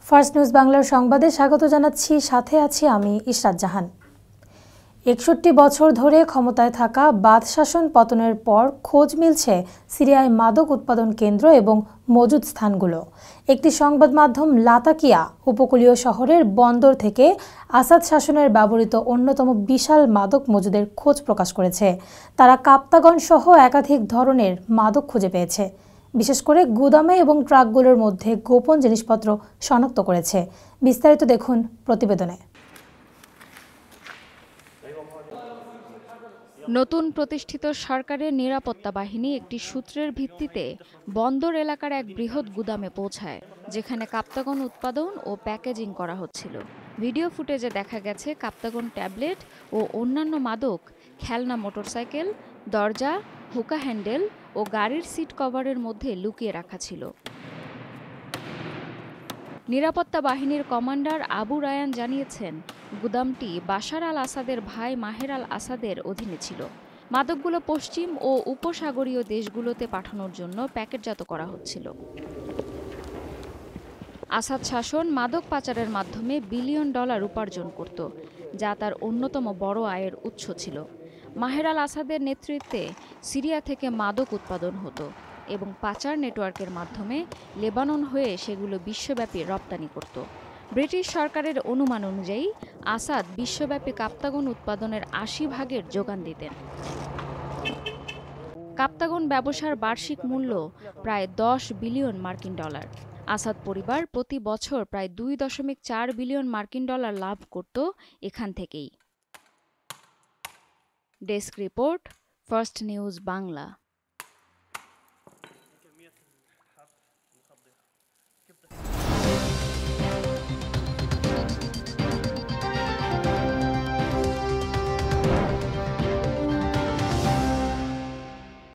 First news বাংলার সংবাদে স্বাগত জানাচ্ছি। সাথে আছি আমি ইশরাত জাহান। ৬১ বছর ধরে ক্ষমতায় থাকা বাদ শাসন পতনের পর খোঁজ মিলছে সিরিয়ায় মাদক উৎপাদন কেন্দ্র এবং মজুদ স্থানগুলো। একটি সংবাদ মাধ্যম লাতাকিয়া উপকূলীয় শহরের বন্দর থেকে আসাদ শাসনের ব্যবহৃত অন্যতম বিশাল মাদক মজুদের খোঁজ প্রকাশ করেছে। তারা কাপ্তাগন সহ একাধিক ধরনের মাদক খুঁজে পেয়েছে। বিশেষ করে গুদামে এবং ট্রাকগুলোর মধ্যে গোপন জিনিসপত্র শনাক্ত করেছে। বিস্তারিত দেখুন প্রতিবেদনে। নতুন প্রতিষ্ঠিত সরকারের নিরাপত্তা বাহিনী একটি সূত্রের ভিত্তিতে বন্দর এলাকার এক বৃহৎ গুদামে পৌঁছায়, যেখানে কাপ্তাগন উৎপাদন ও প্যাকেজিং করা হচ্ছিল। ভিডিও ফুটেজে দেখা গেছে কাপ্তাগন ট্যাবলেট ও অন্যান্য মাদক খেলনা মোটরসাইকেল, দরজা, হুকা হ্যান্ডেল ও গাড়ির সিট কভারের মধ্যে লুকিয়ে রাখা ছিল। নিরাপত্তা বাহিনীর কমান্ডার আবু রায়ান জানিয়েছেন, গুদামটি বাশার আল আসাদের ভাই মাহের আল আসাদের অধীনে ছিল। মাদকগুলো পশ্চিম ও উপসাগরীয় দেশগুলোতে পাঠানোর জন্য প্যাকেটজাত করা হচ্ছিল। আসাদ শাসন মাদক পাচারের মাধ্যমে বিলিয়ন ডলার উপার্জন করত, যা তার অন্যতম বড় আয়ের উৎস ছিল। মাহের আল আসাদের নেতৃত্বে সিরিয়া থেকে মাদক উৎপাদন হতো এবং পাচার নেটওয়ার্কের মাধ্যমে লেবানন হয়ে সেগুলো বিশ্বব্যাপী রপ্তানি করত। ব্রিটিশ সরকারের অনুমান অনুযায়ী আসাদ বিশ্বব্যাপী কাপ্তাগন উৎপাদনের ৮০% যোগান দিতেন। কাপ্তাগন ব্যবসার বার্ষিক মূল্য প্রায় ১০ বিলিয়ন মার্কিন ডলার। আসাদ পরিবার প্রতি বছর প্রায় ২.৪ বিলিয়ন মার্কিন ডলার লাভ করত এখান থেকেই। Desk report, first news Bangla.